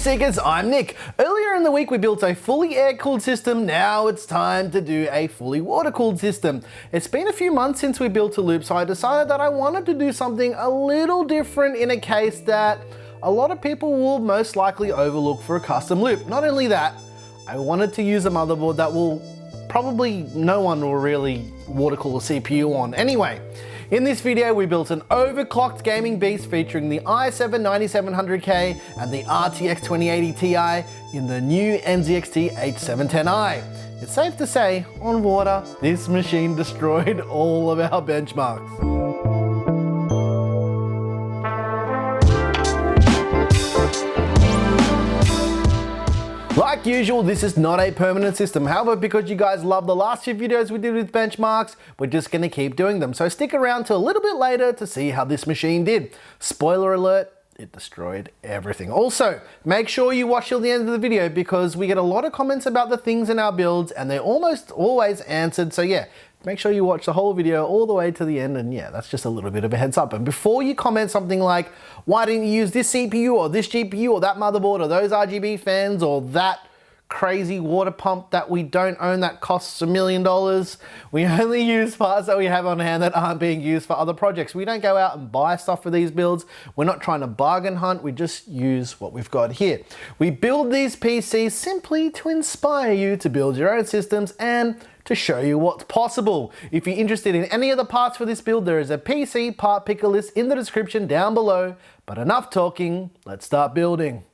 Seekers, I'm Nick. Earlier in the week we built a fully air-cooled system, now it's time to do a fully water-cooled system. It's been a few months since we built a loop, so I decided that I wanted to do something a little different in a case that a lot of people will most likely overlook for a custom loop. Not only that, I wanted to use a motherboard that probably no one will really water cool a CPU on. Anyway, in this video we built an overclocked gaming beast featuring the i7-9700K and the RTX 2080 Ti in the new NZXT H710i. It's safe to say, on water, this machine destroyed all of our benchmarks. Like usual, this is not a permanent system. However, because you guys love the last few videos we did with benchmarks, we're just gonna keep doing them. So stick around till a little bit later to see how this machine did. Spoiler alert, it destroyed everything. Also, make sure you watch till the end of the video because we get a lot of comments about the things in our builds and they're almost always answered. So yeah, make sure you watch the whole video all the way to the end, and yeah, that's just a little bit of a heads up. And before you comment something like, why didn't you use this CPU or this GPU or that motherboard or those RGB fans or that crazy water pump that we don't own that costs $1 million, we only use parts that we have on hand that aren't being used for other projects. We don't go out and buy stuff for these builds. We're not trying to bargain hunt, we just use what we've got here. We build these PCs simply to inspire you to build your own systems and to show you what's possible. If you're interested in any of the parts for this build, there is a PC part picker list in the description down below. But enough talking, let's start building.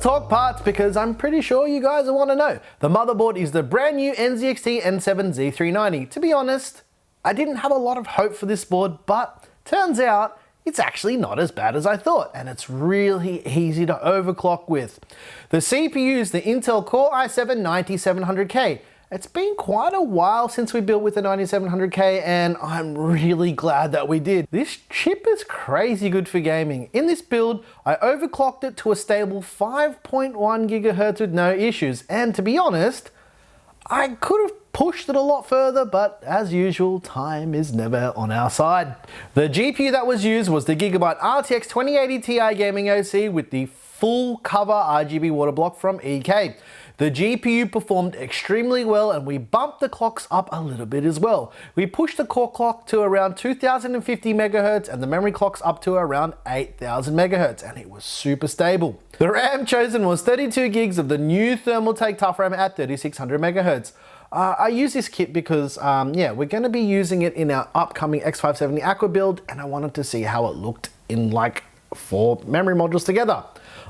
talk parts because I'm pretty sure you guys want to know. The motherboard is the brand new NZXT N7Z390. To be honest, I didn't have a lot of hope for this board, but turns out it's actually not as bad as I thought, and it's really easy to overclock with. The CPU is the Intel Core i7-9700K. It's been quite a while since we built with the 9700K, and I'm really glad that we did. This chip is crazy good for gaming. In this build, I overclocked it to a stable 5.1 GHz with no issues, and to be honest, I could have pushed it a lot further, but as usual, time is never on our side. The GPU that was used was the Gigabyte RTX 2080 Ti Gaming OC with the full cover RGB water block from EK. The GPU performed extremely well, and we bumped the clocks up a little bit as well. We pushed the core clock to around 2050 MHz and the memory clocks up to around 8000 MHz, and it was super stable. The RAM chosen was 32 gigs of the new Thermaltake Tough RAM at 3600 MHz. I use this kit because, we're going to be using it in our upcoming X570 Aqua build, and I wanted to see how it looked in like 4 memory modules together.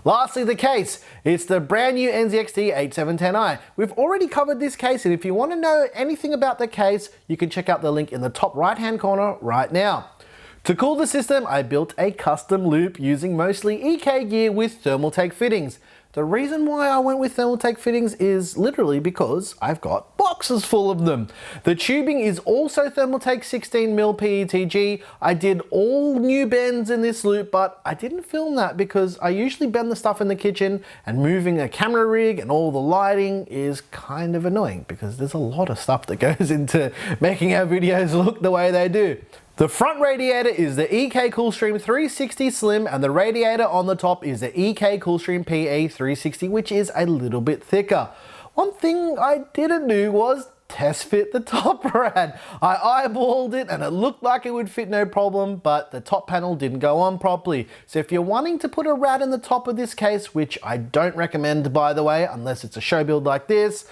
Lastly, the case. It's the brand new NZXT H710i. We've already covered this case, and if you want to know anything about the case, you can check out the link in the top right-hand corner right now. To cool the system, I built a custom loop using mostly EK gear with Thermaltake fittings. The reason why I went with Thermaltake fittings is literally because I've got boxes full of them. The tubing is also Thermaltake 16mm PETG. I did all new bends in this loop, but I didn't film that because I usually bend the stuff in the kitchen, and moving a camera rig and all the lighting is kind of annoying because there's a lot of stuff that goes into making our videos look the way they do. The front radiator is the EK Coolstream 360 Slim, and the radiator on the top is the EK Coolstream PE 360, which is a little bit thicker. One thing I didn't do was test fit the top rad. I eyeballed it and it looked like it would fit no problem, but the top panel didn't go on properly. So if you're wanting to put a rad in the top of this case, which I don't recommend by the way, unless it's a show build like this,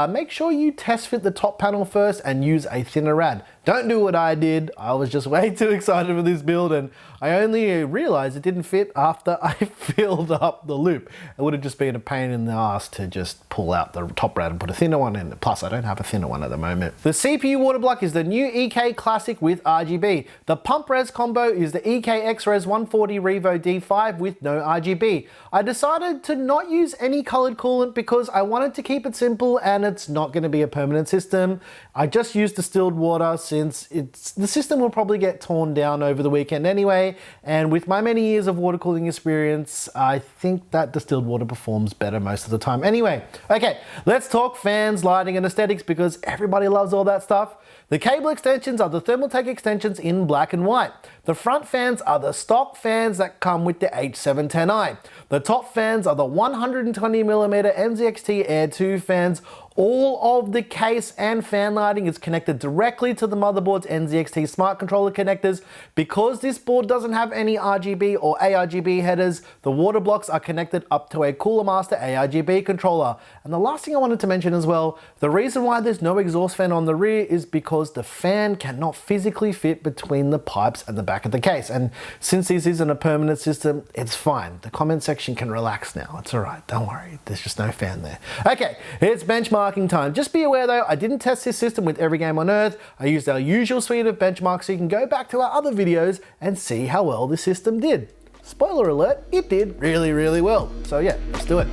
make sure you test fit the top panel first and use a thinner rad. Don't do what I did. I was just way too excited for this build, and I only realized it didn't fit after I filled up the loop. It would have just been a pain in the ass to just pull out the top rad and put a thinner one in. Plus, I don't have a thinner one at the moment. The CPU water block is the new EK Classic with RGB. The pump res combo is the EK X-Res 140 Revo D5 with no RGB. I decided to not use any colored coolant because I wanted to keep it simple, and it's not going to be a permanent system. I just used distilled water since the system will probably get torn down over the weekend anyway, and with my many years of water cooling experience, I think that distilled water performs better most of the time anyway. Okay, let's talk fans, lighting and aesthetics because everybody loves all that stuff. The cable extensions are the Thermaltake extensions in black and white. The front fans are the stock fans that come with the H710i. The top fans are the 120mm NZXT Air 2 fans. All of the case and fan lighting is connected directly to the motherboard's NZXT smart controller connectors. Because this board doesn't have any RGB or ARGB headers, the water blocks are connected up to a Cooler Master ARGB controller. And the last thing I wanted to mention as well, the reason why there's no exhaust fan on the rear is because the fan cannot physically fit between the pipes and the back of the case. And since this isn't a permanent system, it's fine. The comment section can relax now. It's all right, don't worry. There's just no fan there. Okay, it's benchmarking time. Just be aware though, I didn't test this system with every game on Earth. I used our usual suite of benchmarks, so you can go back to our other videos and see how well this system did. Spoiler alert, it did really, really well. So yeah, let's do it.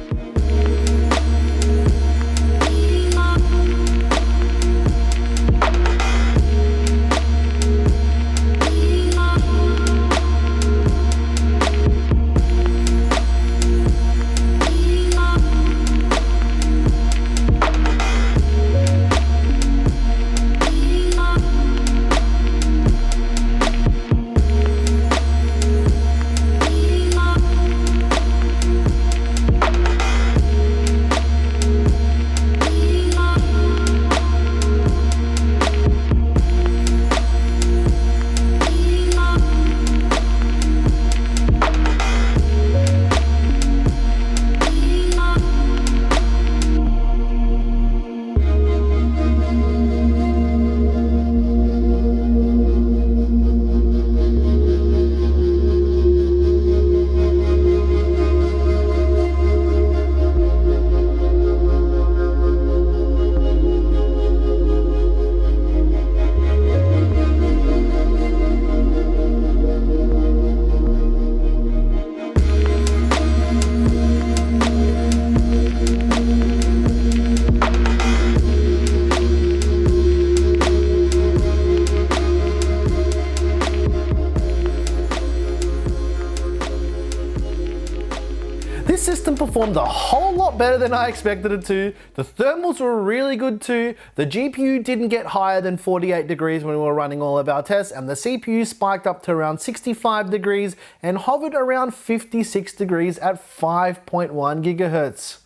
performed a whole lot better than I expected it to. The thermals were really good too. The GPU didn't get higher than 48 degrees when we were running all of our tests, and the CPU spiked up to around 65 degrees and hovered around 56 degrees at 5.1 gigahertz.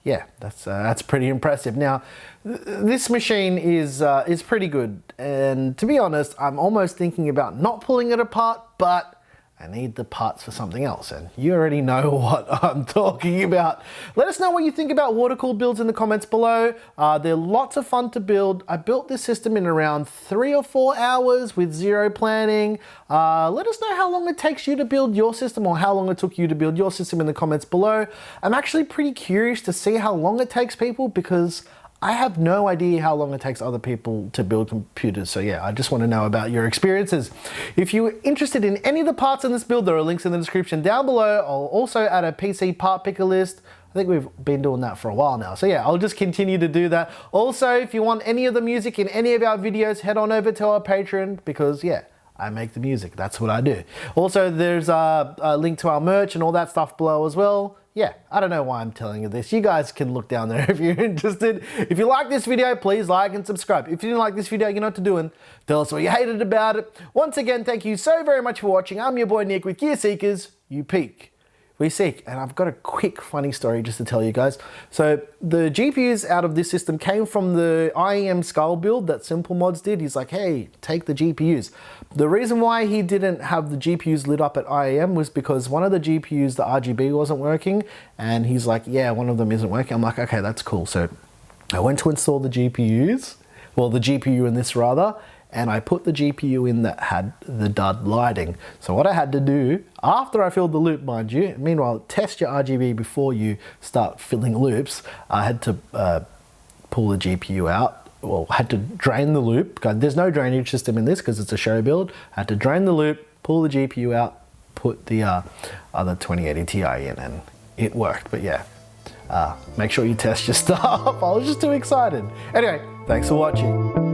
Yeah, that's pretty impressive. Now, this machine is pretty good, and to be honest, I'm almost thinking about not pulling it apart, but I need the parts for something else, and you already know what I'm talking about. Let us know what you think about water-cooled builds in the comments below. They're lots of fun to build. I built this system in around 3 or 4 hours with zero planning. Let us know how long it takes you to build your system, or how long it took you to build your system in the comments below. I'm actually pretty curious to see how long it takes people, because I have no idea how long it takes other people to build computers. So yeah, I just want to know about your experiences. If you're interested in any of the parts in this build, there are links in the description down below. I'll also add a PC part picker list. I think we've been doing that for a while now. So yeah, I'll just continue to do that. Also, if you want any of the music in any of our videos, head on over to our Patreon, because yeah, I make the music. That's what I do. Also, there's a link to our merch and all that stuff below as well. Yeah, I don't know why I'm telling you this. You guys can look down there if you're interested. If you like this video, please like and subscribe. If you didn't like this video, you know what to do, and tell us what you hated about it. Once again, thank you so very much for watching. I'm your boy Nick with Gear Seekers. You peak, we seek. And I've got a quick funny story just to tell you guys. So the GPUs out of this system came from the IEM Skull build that Simple Mods did. He's like, hey, take the GPUs. The reason why he didn't have the GPUs lit up at IEM was because one of the GPUs, the RGB, wasn't working. And he's like, yeah, one of them isn't working. I'm like, okay, that's cool. So I went to install the GPUs, well, the GPU in this rather, and I put the GPU in that had the dud lighting. So what I had to do, after I filled the loop, mind you, meanwhile, test your RGB before you start filling loops, I had to pull the GPU out. Well, I had to drain the loop. There's no drainage system in this because it's a show build. I had to drain the loop, pull the GPU out, put the other 2080 Ti in, and it worked. But yeah, make sure you test your stuff. I was just too excited. Anyway, thanks for watching.